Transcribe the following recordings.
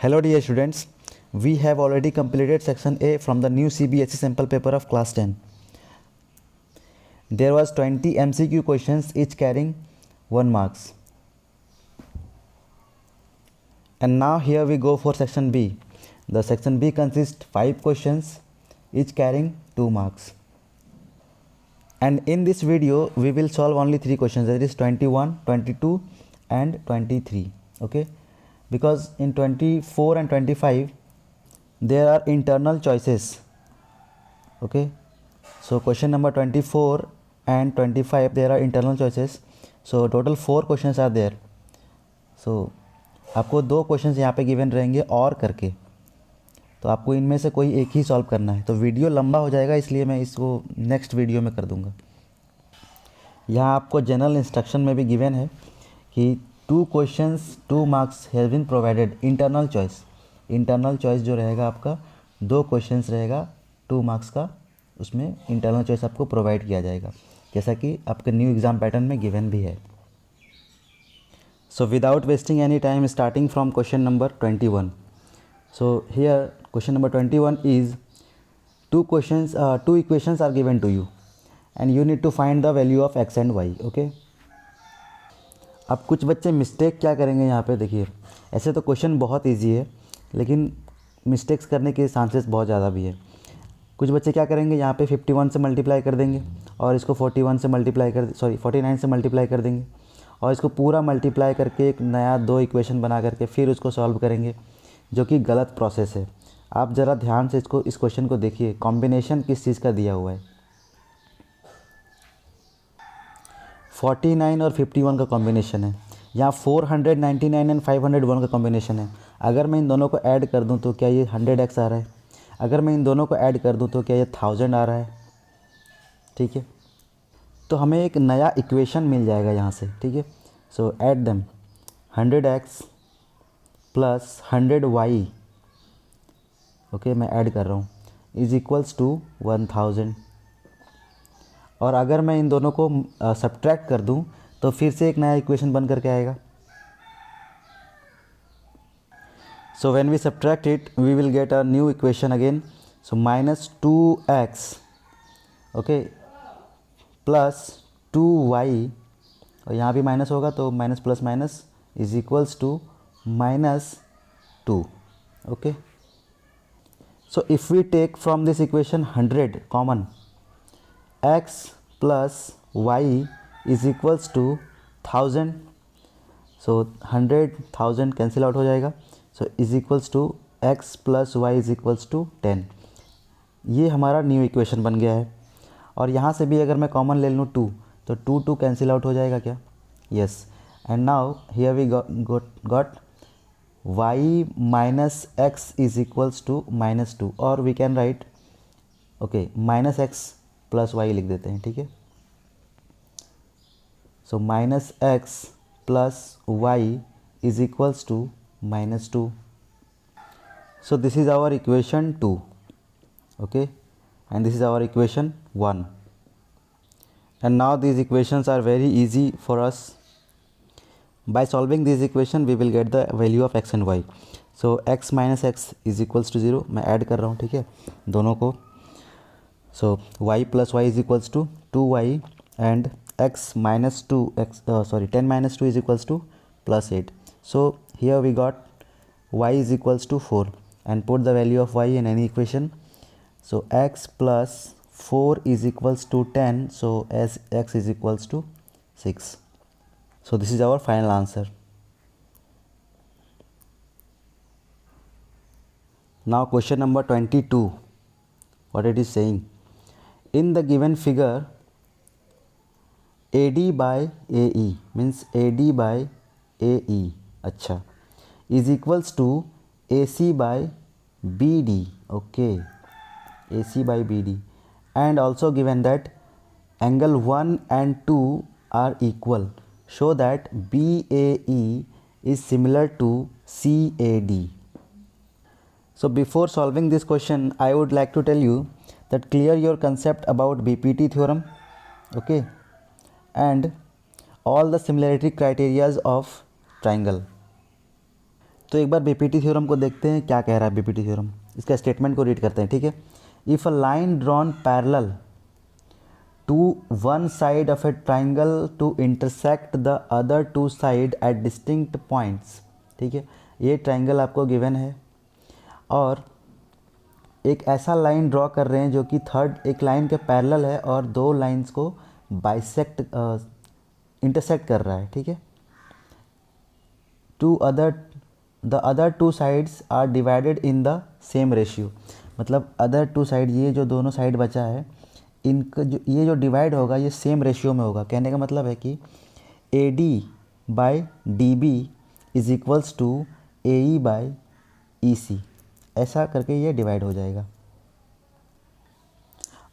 Hello dear students, we have already completed section A from the new CBSE sample paper of class 10. There was 20 MCQ questions each carrying 1 marks. And now here we go for section B. The section B consists 5 questions each carrying 2 marks. And in this video we will solve only 3 questions, that is 21, 22 and 23. Okay, because in 24 and 25 there are internal choices. Okay, so question number 24 and 25 there are internal choices, so total 4 questions are there. So आपको 2 questions यहाँ पे given रहेंगे और करके, तो आपको इनमें से कोई एक ही सॉल्व करना है. तो वीडियो लंबा हो जाएगा, इसलिए मैं इसको नेक्स्ट वीडियो में कर दूंगा. यहाँ आपको जनरल इंस्ट्रक्शन में भी गिवन है कि 2 questions 2 marks have been provided. Internal choice जो रहेगा आपका 2 क्वेश्चंस रहेगा 2 मार्क्स का, उसमें इंटरनल चॉइस आपको प्रोवाइड किया जाएगा, जैसा कि आपके न्यू एग्ज़ाम पैटर्न में गिवन भी है. So without wasting any time, starting from question number 21. So here question number 21 is 2 equations are given to you and you need to find the value of x and y. Okay, अब कुछ बच्चे mistake क्या करेंगे यहाँ पे देखिए. ऐसे तो क्वेश्चन बहुत इजी है, लेकिन मिस्टेक्स करने के चांसेस बहुत ज़्यादा भी है. कुछ बच्चे क्या करेंगे, यहाँ पे 51 से मल्टीप्लाई कर देंगे और इसको 49 से मल्टीप्लाई कर देंगे और इसको पूरा मल्टीप्लाई करके एक नया 2 इक्वेशन बना करके फिर उसको सॉल्व करेंगे, जो कि गलत प्रोसेस है. आप ज़रा ध्यान से इस क्वेश्चन को देखिए. कॉम्बिनेशन किस चीज़ का दिया हुआ है, 49 और 51 का कॉम्बिनेशन है. यहाँ 499 एंड 501 का कॉम्बिनेशन है. अगर मैं इन दोनों को ऐड कर दूँ तो क्या ये 100x आ रहा है. अगर मैं इन दोनों को ऐड कर दूँ तो क्या ये 1000 आ रहा है. ठीक है, तो हमें एक नया इक्वेशन मिल जाएगा यहाँ से. ठीक है, सो add them 100x plus 100y. Okay, मैं ऐड कर रहा हूँ, इज इक्वल्स टू 1000. और अगर मैं इन दोनों को सब्ट्रैक्ट कर दूँ तो फिर से एक नया इक्वेशन बन करके आएगा. So when we subtract it we will get a new equation again. So minus 2x okay plus 2y, और यहाँ भी माइनस होगा तो minus plus minus is equals to -2. Okay, so if we take from this equation 100 common, x plus y is equals to 1000. So 100,000 cancel out हो जाएगा. So is equals to x plus y is equals to 10. ये हमारा new equation बन गया है. और यहाँ से भी अगर मैं कॉमन ले लूँ 2, तो 2 कैंसिल आउट हो जाएगा क्या. Yes, and now here we got y minus x is equals to -2, और we can write okay minus x plus y लिख देते हैं. ठीक है, so minus x plus y is equals to -2. So this is our equation 2. Okay, and this is our equation 1. And now these equations are very easy for us. By solving this equation we will get the value of x and y. So x minus x is equals to 0. मैं add कर रहा हूँ, ठीक है, दोनों को. So y plus y is equals to 2y and x minus 10 minus 2 is equals to plus 8. So here we got y is equals to 4 and put the value of y in any equation. So x plus 4 is equals to 10, so as x is equals to 6. So this is our final answer. Now question number 22, what it is saying, in the given figure AD by AE means AD by AE अच्छा is equals to AC by BD. okay, AC by BD, and also given that angle 1 and 2 are equal, show that BAE is similar to CAD. So before solving this question I would like to tell you that clear your concept about BPT theorem, okay, and all the similarity criteria of triangle. तो एक बार BPT theorem को देखते हैं क्या कह रहा है BPT theorem, इसका स्टेटमेंट को रीड करते हैं, ठीक है। If a line drawn parallel to one side of a triangle to intersect the other two side at distinct points, ठीक है, ये ट्राइंगल आपको गिवन है और एक ऐसा लाइन ड्रॉ कर रहे हैं जो कि थर्ड एक लाइन के पैरेलल है और दो लाइंस को बाइसेक्ट इंटरसेक्ट कर रहा है, ठीक है। The other two sides are divided in the same ratio, मतलब अदर टू साइड, ये जो दोनों साइड बचा है इनका जो ये जो डिवाइड होगा ये सेम रेशियो में होगा। कहने का मतलब है कि A D by D B is equals to A E by E C, ऐसा करके ये डिवाइड हो जाएगा।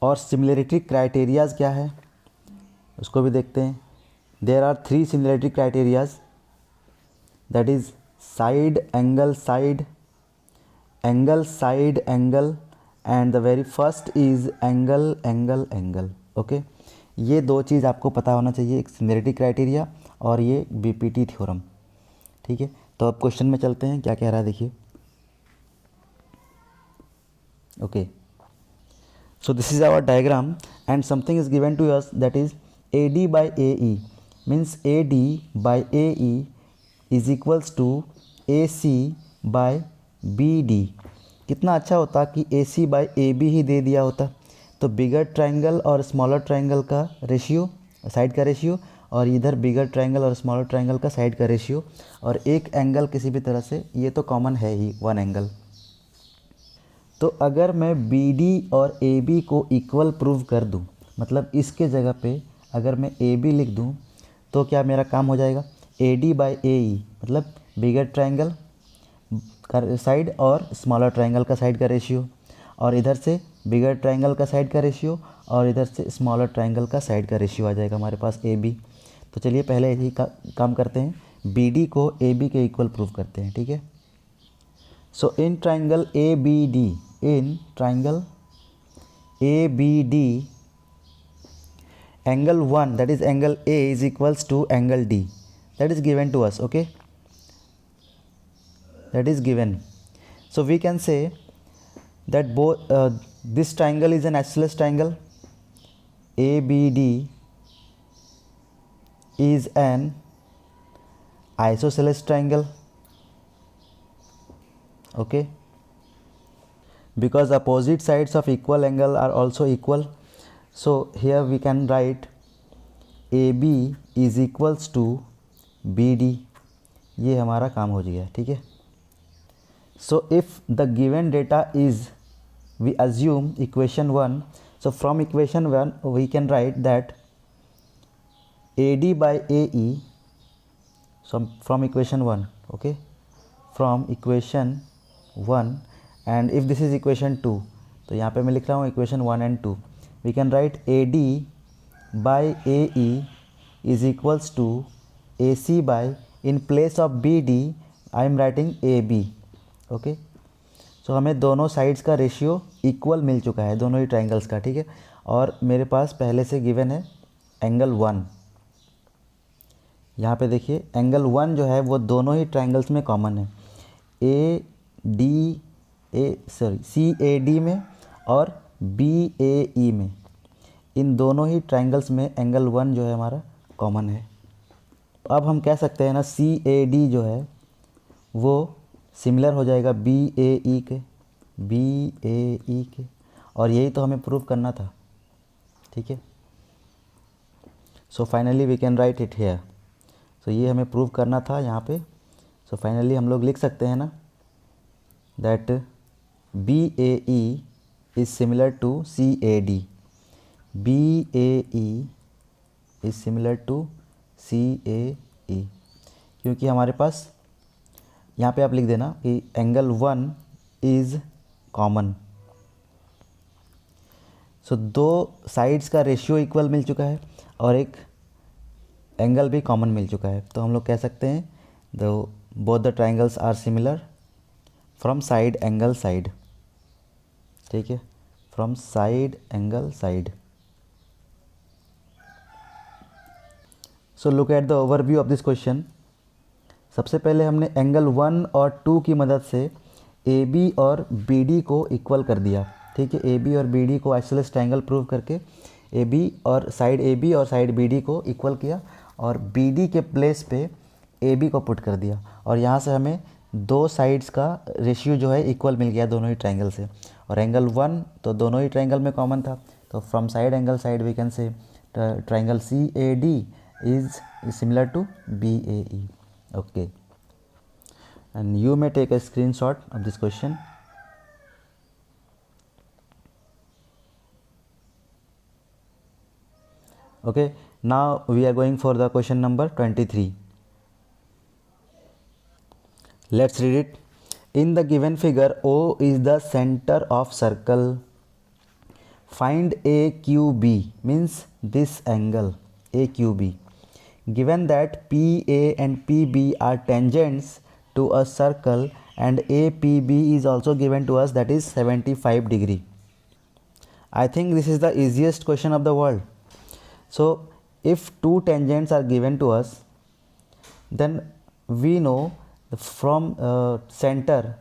और सिमिलरिटी क्राइटेरियाज़ क्या है उसको भी देखते हैं। There are 3 similarity criterias, that is side angle side, angle side angle, and the very first is angle angle angle. Okay, ये दो चीज़ आपको पता होना चाहिए, एक सिमिलरिटी क्राइटेरिया और ये बीपीटी थ्योरम, ठीक है। तो अब क्वेश्चन में चलते हैं, क्या कह रहा है देखिए। Okay, so this is our diagram and something is given to us, that is AD by AE, means AD by AE is equals to AC by BD। कितना अच्छा होता कि AC by AB ही दे दिया होता, तो बिगर ट्रायंगल और smaller triangle का ratio, side का रेशियो, और इधर बिगर ट्रायंगल और स्मॉलर ट्रायंगल का साइड का रेशियो, और एक एंगल किसी भी तरह से, ये तो कॉमन है ही, वन एंगल। तो अगर मैं BD और AB को इक्वल प्रूव कर दूं, मतलब इसके जगह पे अगर मैं AB लिख दूं तो क्या मेरा काम हो जाएगा। AD बाई AE मतलब बिगर ट्रायंगल का साइड और स्मॉलर ट्रायंगल का साइड का रेशियो, और इधर से बिगर ट्रायंगल का साइड का रेशियो और इधर से स्मॉलर ट्रायंगल का साइड का रेशियो आ जाएगा हमारे पास AB। तो चलिए पहले यही काम करते हैं, BD को AB के इक्वल प्रूव करते हैं, ठीक है। So in triangle ABD, in triangle ABD, angle 1, that is angle A, is equals to angle D, that is given to us, okay, that is given. So we can say that both this triangle is an isosceles triangle, ABD is an isosceles triangle, okay, because opposite sides of equal angle are also equal. So here we can write AB is equals to BD, ये हमारा काम हो गया, ठीक है। So if the given data is, we assume equation 1, so from equation 1 we can write that AD by AE, so from equation 1, okay, from equation 1, and if this is equation 2, तो यहाँ पे मैं लिख रहा हूँ equation 1 and 2, we can write AD by AE is equals to AC by, in place of BD I am writing AB, okay। सो हमें दोनों sides का रेशियो इक्वल मिल चुका है, दोनों ही ट्रायंगल्स का, ठीक है। और मेरे पास पहले से गिवन है एंगल 1, यहाँ पे देखिए एंगल 1 जो है वो दोनों ही ट्रायंगल्स में कॉमन है, CAD में और BAE में, इन दोनों ही ट्रायंगल्स में एंगल 1 जो है हमारा कॉमन है। अब हम कह सकते हैं ना CAD जो है वो सिमिलर हो जाएगा BAE के, और यही तो हमें प्रूव करना था, ठीक है। So finally we can write it here, so ये हमें प्रूव करना था यहाँ पे। सो फाइनली हम लोग लिख सकते हैं ना that BAE is similar to CAD, BAE is similar to CAE, क्योंकि हमारे पास यहाँ पे आप लिख देना कि एंगल 1 इज़ कॉमन। सो दो साइड्स का रेशियो इक्वल मिल चुका है और एक एंगल भी कॉमन मिल चुका है, तो हम लोग कह सकते हैं both the triangles are similar from side angle side, ठीक है, from side angle side. So look at the overview of this question. सबसे पहले हमने एंगल 1 और 2 की मदद से ए बी और बी डी को इक्वल कर दिया, ठीक है। ए बी और बी डी को आइसोसेलेस ट्रायंगल प्रूव करके ए बी और साइड बी डी को इक्वल किया और बी डी के प्लेस पे ए बी को पुट कर दिया और यहाँ से हमें दो साइड्स का रेशियो जो है इक्वल मिल गया दोनों ही ट्रायंगल से। और एंगल 1 तो दोनों ही ट्रायंगल में कॉमन था, तो from side we can say triangle C A D is similar to BAE. Okay, and you may take a screenshot of this question. Okay, now we are going for the question number 23. Let's read it. In the given figure, O is the center of circle. Find AQB, means this angle AQB. Given that PA and PB are tangents to a circle and APB is also given to us, that is 75 degree. I think this is the easiest question of the world. So if two tangents are given to us, then we know from center,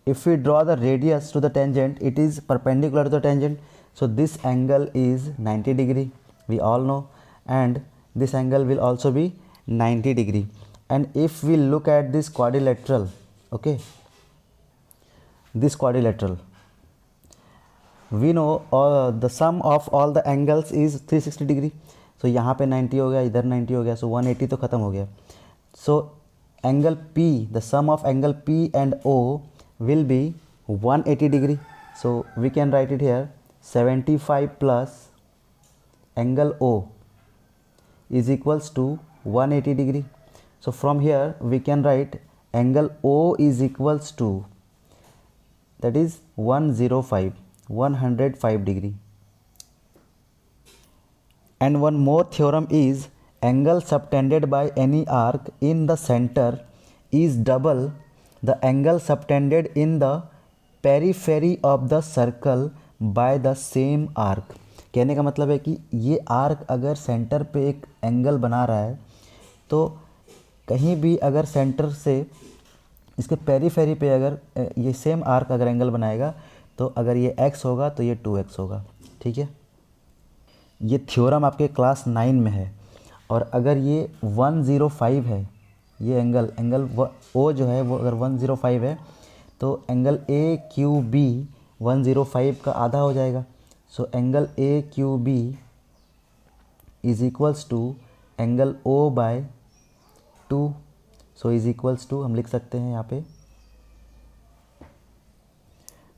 if we draw the radius to the tangent, it is perpendicular to the tangent, so this angle is 90 degree, we all know, and this angle will also be 90 degree. And if we look at this quadrilateral, okay, this quadrilateral, we know the sum of all the angles is 360 degree. So यहाँ पे 90 हो गया, इधर 90 हो गया, so 180 तो ख़त्म हो गया. So angle P, the sum of angle P and O will be 180 degree. So we can write it here, 75 plus angle O is equals to 180 degree. So from here we can write angle O is equals to, that is 105 degree. And one more theorem is angle subtended by any arc in the center is double the angle subtended in the periphery of the circle by the same arc. कहने का मतलब है कि ये arc अगर centre पे एक angle बना रहा है तो कहीं भी अगर सेंटर से इसके पेरीफेरी पे अगर ये सेम आर्क अगर एंगल बनाएगा तो अगर ये x होगा तो ये 2x होगा, ठीक है। ये थ्योरम आपके क्लास 9 में है। और अगर ये 105 है, ये एंगल O जो है वो अगर 105 है तो एंगल AQB 105 का आधा हो जाएगा। So angle AQB is equals to angle O by 2। So is equals to हम लिख सकते हैं यहाँ पे,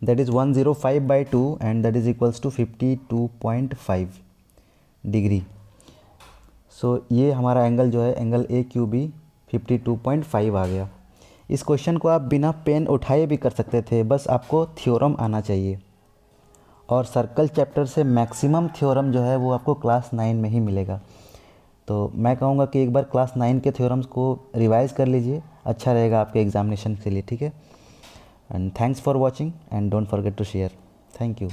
that is 105 by 2 and that is equals to 52.5 degree. So ये हमारा एंगल जो है एंगल AQB 52.5 आ गया। इस क्वेश्चन को आप बिना पेन उठाए भी कर सकते थे, बस आपको थ्योरम आना चाहिए। और सर्कल चैप्टर से मैक्सिमम थ्योरम जो है वो आपको क्लास 9 में ही मिलेगा। तो मैं कहूँगा कि एक बार क्लास 9 के थ्योरम्स को रिवाइज़ कर लीजिए, अच्छा रहेगा आपके एग्जामिनेशन के लिए, ठीक है। And thanks for watching and don't forget to share. Thank you.